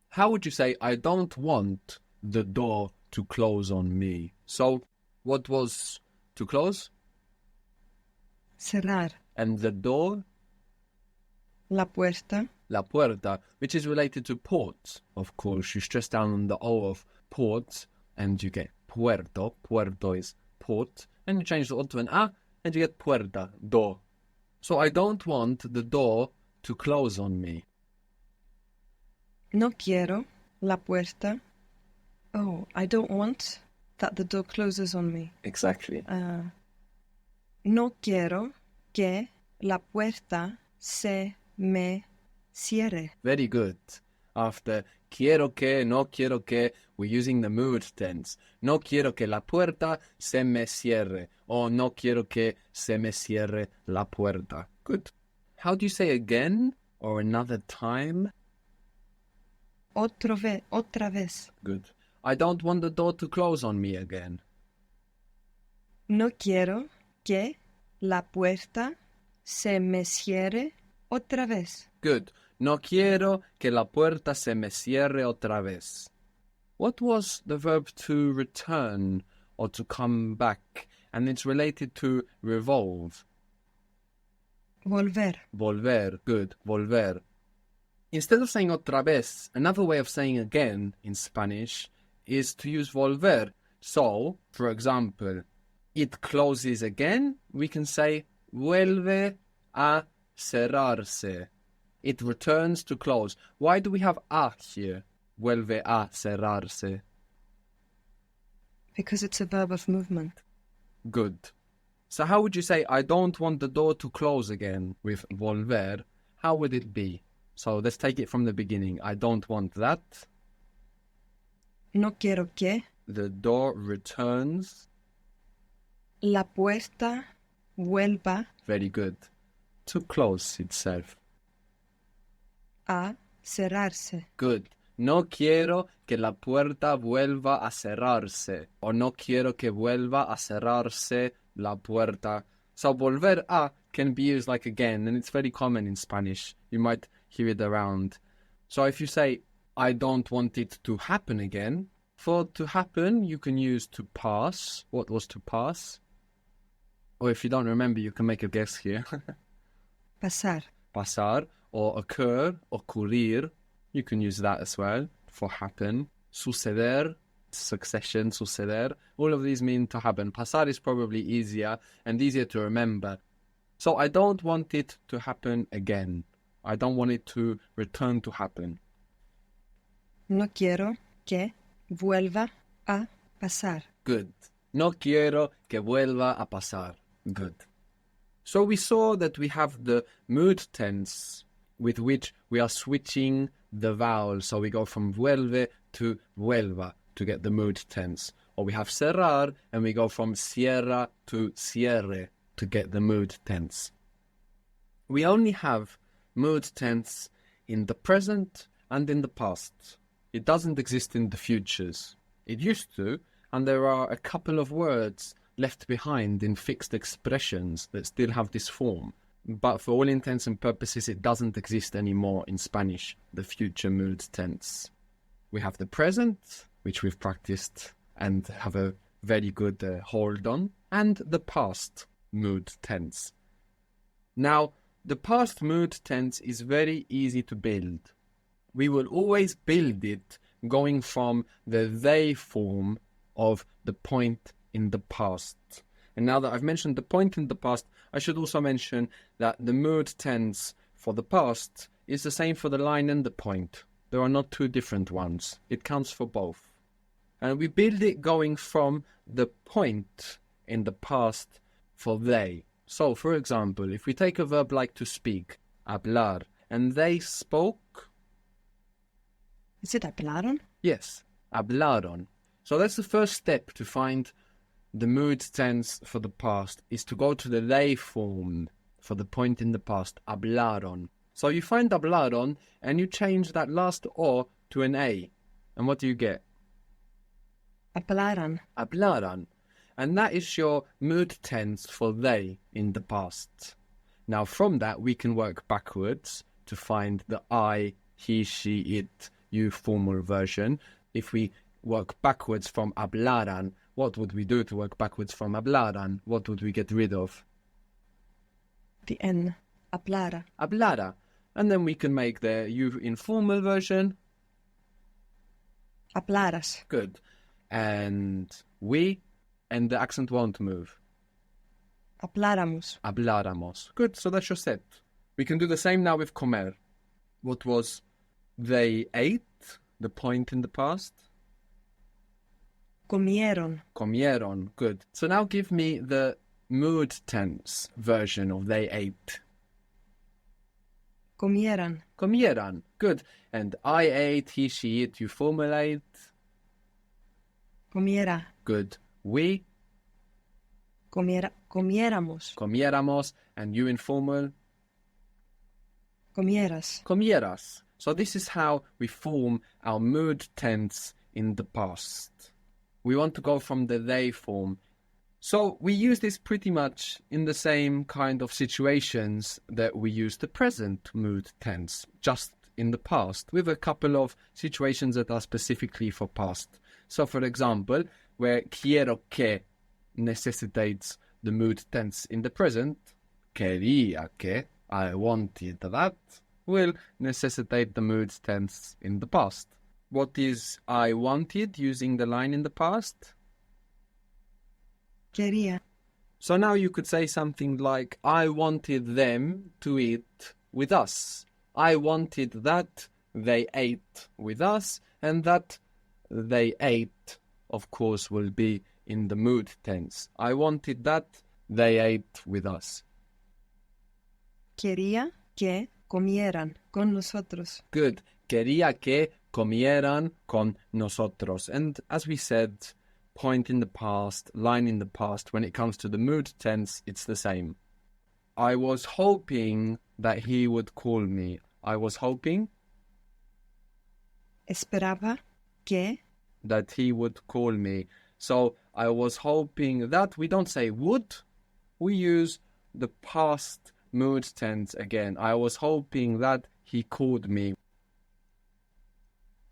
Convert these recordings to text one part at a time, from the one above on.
How would you say, I don't want the door to close on me? So, what was to close? Cerrar. And the door? La puerta. La puerta, which is related to port. Of course, you stress down on the O of port, and you get puerto. Puerto is port. And you change the O to an A, and you get puerta, door. So I don't want the door to close on me. No quiero la puerta. Oh, I don't want that the door closes on me. Exactly. No quiero que la puerta se me cierre. Very good. After quiero que, no quiero que, we're using the mood tense. No quiero que la puerta se me cierre. Or no quiero que se me cierre la puerta. Good. How do you say again or another time? Otra vez. Good. I don't want the door to close on me again. No quiero que la puerta se me cierre otra vez. Good. No quiero que la puerta se me cierre otra vez. What was the verb to return or to come back? And it's related to revolve. Volver. Volver. Good. Volver. Instead of saying otra vez, another way of saying again in Spanish is to use volver. So, for example, it closes again, we can say vuelve a cerrarse. It returns to close. Why do we have a here? Vuelve a cerrarse. Because it's a verb of movement. Good. So how would you say, I don't want the door to close again with volver? How would it be? So let's take it from the beginning. I don't want that. No quiero que The door returns. la puerta vuelva Very good. To close itself. a cerrarse. Good. No quiero que la puerta vuelva a cerrarse. O no quiero que vuelva a cerrarse la puerta. So volver a can be used like again, and it's very common in Spanish. You might hear it around. So if you say, I don't want it to happen again, for to happen, you can use to pass. What was to pass? Or if you don't remember, you can make a guess here. Pasar. Pasar, or occur, ocurrir. You can use that as well for happen. Suceder, succession, suceder. All of these mean to happen. Pasar is probably easier and easier to remember. So I don't want it to happen again. I don't want it to return to happen. No quiero que vuelva a pasar. Good. No quiero que vuelva a pasar. Good. So we saw that we have the mood tense with which we are switching the vowel. So we go from vuelve to vuelva to get the mood tense. Or we have cerrar and we go from cierra to cierre to get the mood tense. We only have mood tense in the present and in the past. It doesn't exist in the futures. It used to, and there are a couple of words left behind in fixed expressions that still have this form. But for all intents and purposes, it doesn't exist anymore in Spanish, the future mood tense. We have the present, which we've practiced and have a very good hold on, and the past mood tense. Now, the past mood tense is very easy to build. We will always build it going from the they form of the point in the past. And now that I've mentioned the point in the past, I should also mention that the mood tense for the past is the same for the line and the point. There are not two different ones. It counts for both. And we build it going from the point in the past for they. So, for example, if we take a verb like to speak, hablar, and they spoke. Is it hablaron? Yes, hablaron. So that's the first step to find the mood tense for the past, is to go to the they form for the point in the past, hablaron. So you find hablaron and you change that last O to an A. And what do you get? Hablaran. Hablaran. And that is your mood tense for they in the past. Now from that we can work backwards to find the I, he, she, it you formal version. If we work backwards from hablaran, what would we do to work backwards from hablaran? What would we get rid of? The N. Hablara. Hablara. And then we can make the you informal version. Hablaras. Good. And we, and the accent won't move. Habláramos. Habláramos. Good, so that's your set. We can do the same now with comer. What was they ate? The point in the past? Comieron. Comieron. Good. So now give me the mood tense version of they ate. Comieran. Comieran. Good. And I ate, he, she, it, you formulate. Comiera. Good. We. Comiéramos. Comiéramos. And you informal. Comieras. Comieras. So this is how we form our mood tense in the past. We want to go from the they form. So we use this pretty much in the same kind of situations that we use the present mood tense, just in the past, with a couple of situations that are specifically for past. So for example, where quiero que necessitates the mood tense in the present, quería que, I wanted that, will necessitate the mood tense in the past. What is I wanted using the line in the past? Quería. So now you could say something like, I wanted them to eat with us. I wanted that they ate with us, and that they ate, of course, will be in the mood tense. I wanted that they ate with us. Quería que comieran con nosotros. Good. Quería que comieran con nosotros. And as we said, point in the past, line in the past, when it comes to the mood tense, it's the same. I was hoping that he would call me. I was hoping Esperaba que that he would call me. So I was hoping that, we don't say would, we use the past mood tense again. I was hoping that he called me.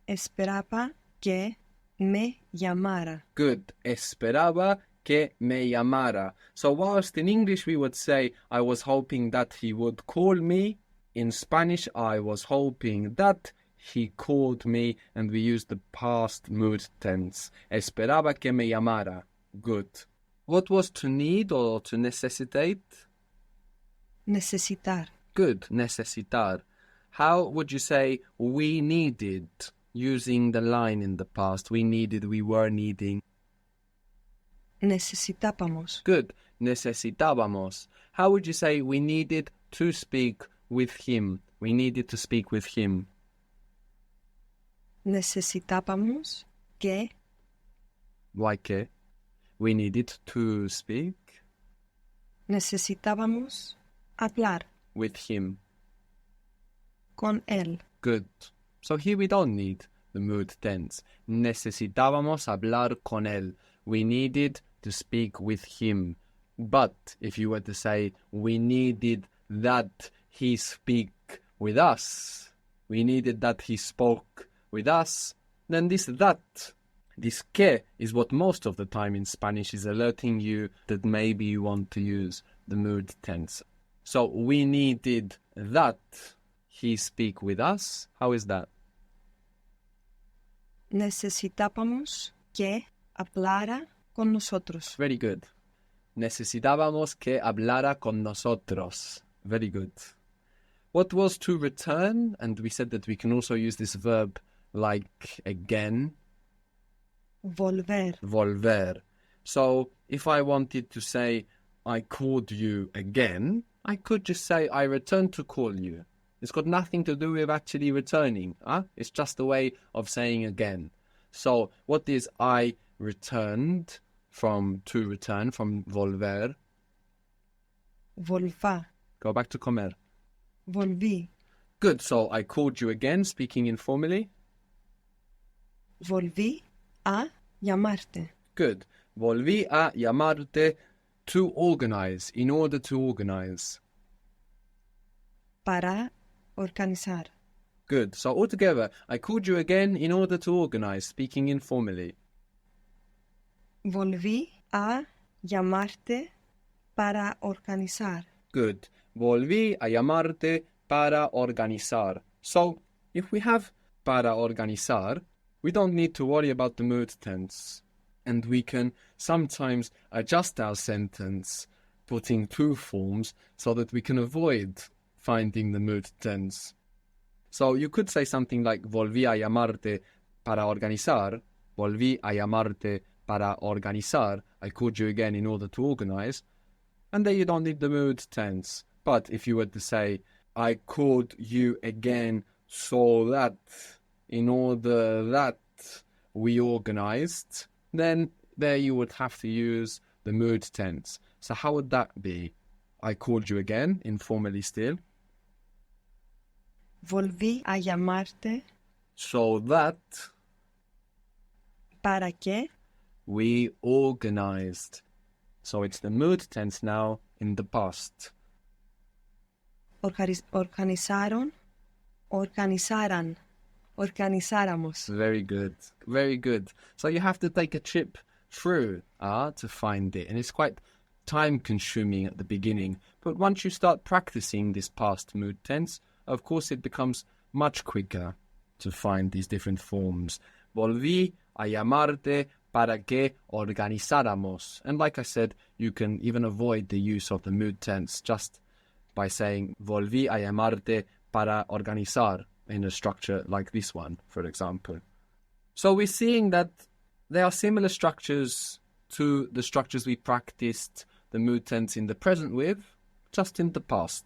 esperaba que me llamara. Good. Esperaba que me llamara. So whilst in English we would say, I was hoping that he would call me, in Spanish, I was hoping that he called me, and we use the past mood tense. Esperaba que me llamara. Good. What was to need or to necessitate? Necesitar. Good. Necesitar. How would you say we needed, using the line in the past? We needed, we were needing. Necesitábamos. Good. Necesitábamos. How would you say we needed to speak with him? We needed to speak with him. Necesitábamos que Why que? We needed to speak necesitábamos hablar with him. con él. Good. So here we don't need the mood tense. Necesitábamos hablar con él. We needed to speak with him. But if you were to say, we needed that he speak with us, we needed that he spoke with us, then this que is what most of the time in Spanish is alerting you that maybe you want to use the mood tense. So we needed that he speak with us. How is that? Necesitábamos que hablara con nosotros. Very good. Necesitábamos que hablara con nosotros. Very good. What was to return? And we said that we can also use this verb like again. Volver. Volver. So if I wanted to say, I called you again, I could just say, I returned to call you. It's got nothing to do with actually returning. It's just a way of saying again. So what is I returned from to return, from volver? Volva. Go back to comer. Volví. Good. So I called you again, speaking informally. Volví a llamarte. Good. Volví a llamarte to organize, in order to organize. Para organizar. Good. So altogether, I called you again in order to organize, speaking informally. Volví a llamarte para organizar. Good. Volví a llamarte para organizar. So, if we have para organizar, we don't need to worry about the mood tense. And we can sometimes adjust our sentence, putting two forms so that we can avoid finding the mood tense. So you could say something like volví a llamarte para organizar. Volví a llamarte para organizar. I called you again in order to organize. And then you don't need the mood tense. But if you were to say, I called you again so that, in order that we organized, then there you would have to use the mood tense. So how would that be? I called you again, informally still. Volví a llamarte So that para que we organized. So it's the mood tense now in the past. organizaron, organizaran, organizáramos. Very good. Very good. So you have to take a trip through to find it. And it's quite time consuming at the beginning. But once you start practicing this past mood tense, of course it becomes much quicker to find these different forms. Volví a llamarte para que organizáramos. And like I said, you can even avoid the use of the mood tense just by saying volví a llamarte para organizar in a structure like this one, for example. So we're seeing that there are similar structures to the structures we practiced the mood tense in the present with, just in the past.